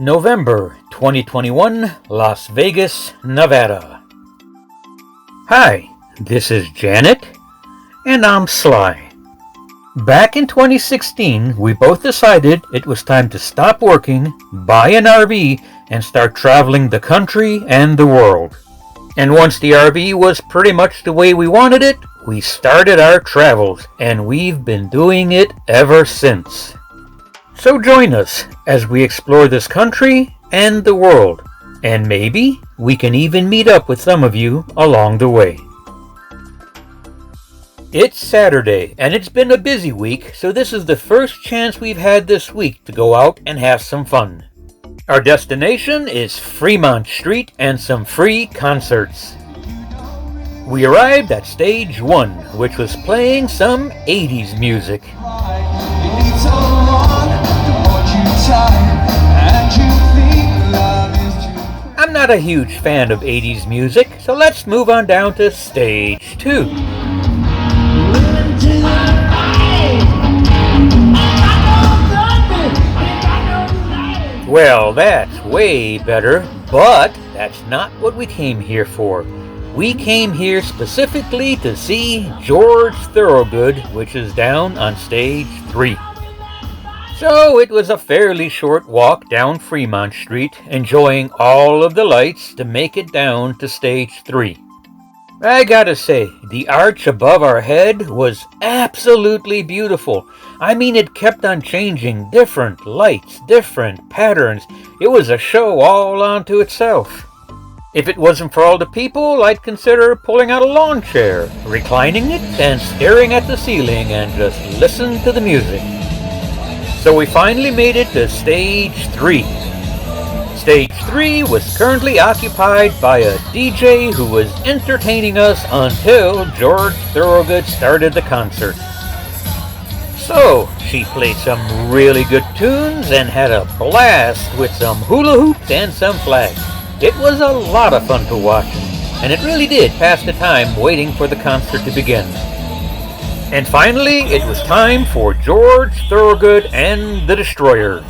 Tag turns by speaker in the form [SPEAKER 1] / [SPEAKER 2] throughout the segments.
[SPEAKER 1] November 2021, Las Vegas, Nevada. Hi, this is Janet, and I'm Sly. Back in 2016, we both decided it was time to stop working, buy an RV, and start traveling the country and the world. And once the RV was pretty much the way we wanted it, we started our travels, and we've been doing it ever since. So join us as we explore this country and the world, and maybe we can even meet up with some of you along the way. It's Saturday, and it's been a busy week, so this is the first chance we've had this week to go out and have some fun. Our destination is Fremont Street and some free concerts. We arrived at Stage 1, which was playing some 80s music. I'm not a huge fan of 80s music, so let's move on down to Stage 2. Well, that's way better, but that's not what we came here for. We came here specifically to see George Thorogood, which is down on Stage 3. So it was a fairly short walk down Fremont Street, enjoying all of the lights to make it down to Stage 3. I gotta say, the arch above our head was absolutely beautiful. I mean, it kept on changing, different lights, different patterns. It was a show all unto itself. If it wasn't for all the people, I'd consider pulling out a lawn chair, reclining it, and staring at the ceiling and just listen to the music. So we finally made it to Stage 3. Stage 3 was currently occupied by a DJ who was entertaining us until George Thorogood started the concert. So, she played some really good tunes and had a blast with some hula hoops and some flags. It was a lot of fun to watch, and it really did pass the time waiting for the concert to begin. And finally, it was time for George Thorogood and the Destroyers.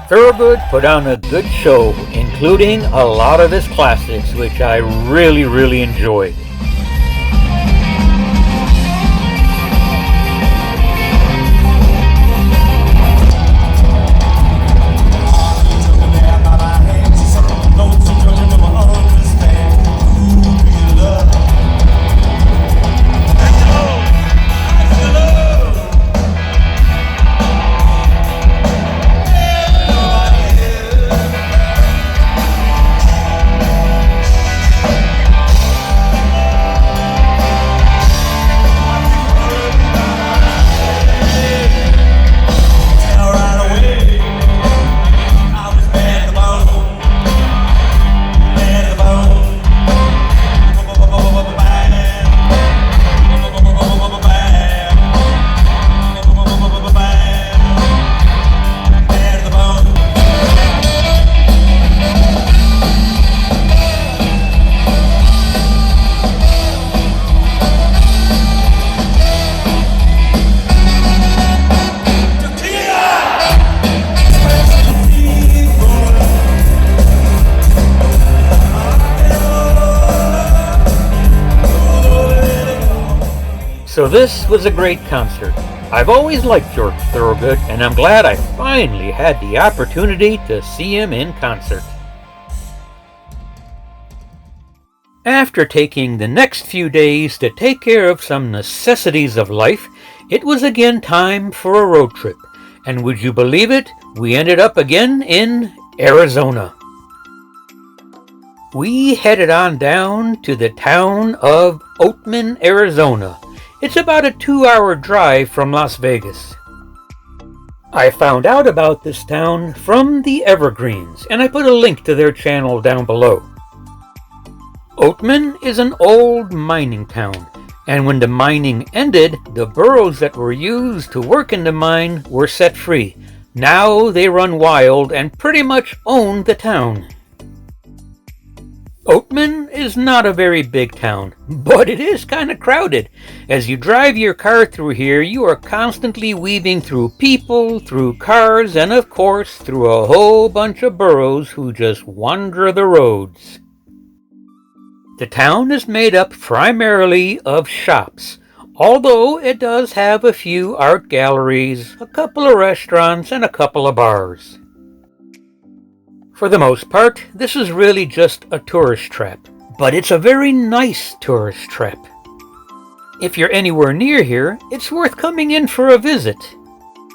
[SPEAKER 1] Thorogood put on a good show, including a lot of his classics, which I really enjoyed. So this was a great concert. I've always liked George Thorogood, and I'm glad I finally had the opportunity to see him in concert. After taking the next few days to take care of some necessities of life, it was again time for a road trip. And would you believe it? We ended up again in Arizona. We headed on down to the town of Oatman, Arizona. It's about a 2-hour drive from Las Vegas. I found out about this town from the Evergreens, and I put a link to their channel down below. Oatman is an old mining town, and when the mining ended, the burros that were used to work in the mine were set free. Now they run wild and pretty much own the town. Oatman is not a very big town, but it is kind of crowded. As you drive your car through here, you are constantly weaving through people, through cars, and of course through a whole bunch of burros who just wander the roads. The town is made up primarily of shops, although it does have a few art galleries, a couple of restaurants, and a couple of bars. For the most part, this is really just a tourist trap, but it's a very nice tourist trap. If you're anywhere near here, it's worth coming in for a visit.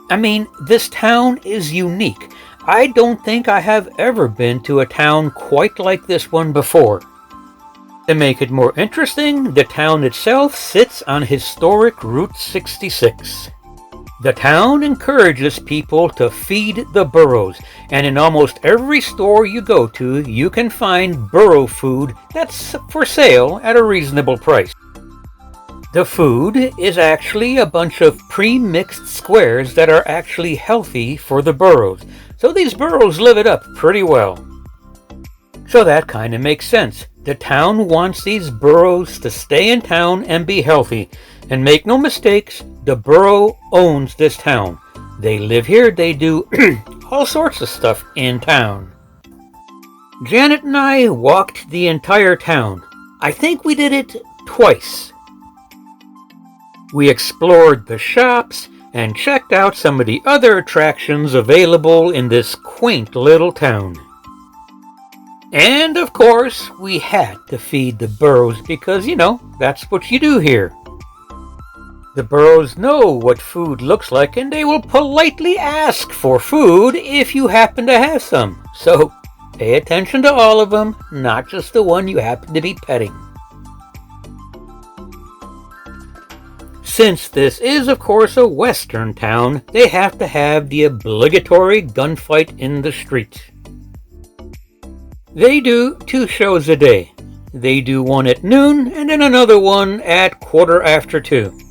[SPEAKER 1] I mean, this town is unique. I don't think I have ever been to a town quite like this one before. To make it more interesting, the town itself sits on historic Route 66. The town encourages people to feed the burros, and in almost every store you go to, you can find burro food that's for sale at a reasonable price. The food is actually a bunch of pre-mixed squares that are actually healthy for the burros, so these burros live it up pretty well. So that kind of makes sense. The town wants these burros to stay in town and be healthy. And make no mistakes, the burro owns this town. They live here, they do all sorts of stuff in town. Janet and I walked the entire town. I think we did it twice. We explored the shops and checked out some of the other attractions available in this quaint little town. And of course, we had to feed the burros because, that's what you do here. The burros know what food looks like and they will politely ask for food if you happen to have some. So pay attention to all of them, not just the one you happen to be petting. Since this is, of course, a western town, they have to have the obligatory gunfight in the street. They do 2 shows a day. They do one at noon and then another one at 2:15.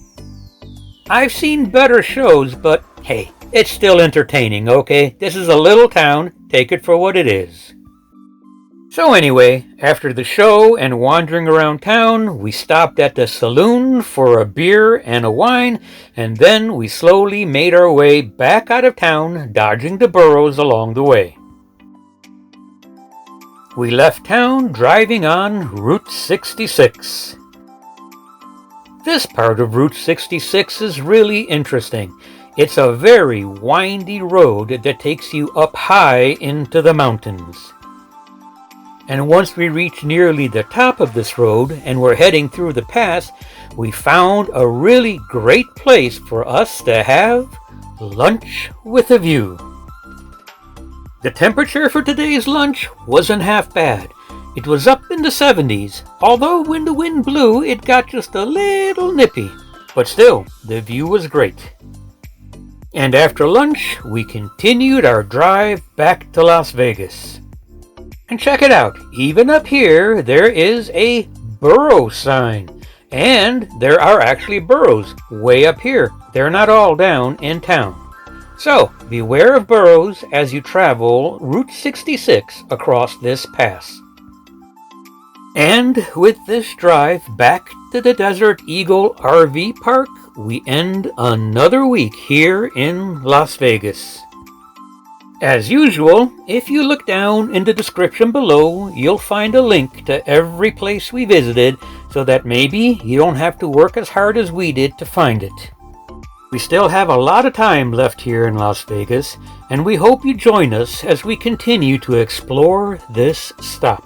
[SPEAKER 1] I've seen better shows, but hey, it's still entertaining, okay? This is a little town, take it for what it is. So anyway, after the show and wandering around town, we stopped at the saloon for a beer and a wine, and then we slowly made our way back out of town, dodging the burros along the way. We left town driving on Route 66. This part of Route 66 is really interesting. It's a very windy road that takes you up high into the mountains. And once we reached nearly the top of this road and were heading through the pass, we found a really great place for us to have lunch with a view. The temperature for today's lunch wasn't half bad. It was up in the 70s, although when the wind blew, it got just a little nippy. But still, the view was great. And after lunch, we continued our drive back to Las Vegas. And check it out, even up here, there is a burro sign. And there are actually burros way up here. They're not all down in town. So, beware of burros as you travel Route 66 across this pass. And with this drive back to the Desert Eagle RV Park, we end another week here in Las Vegas. As usual, if you look down in the description below, you'll find a link to every place we visited so that maybe you don't have to work as hard as we did to find it. We still have a lot of time left here in Las Vegas, and we hope you join us as we continue to explore this stop.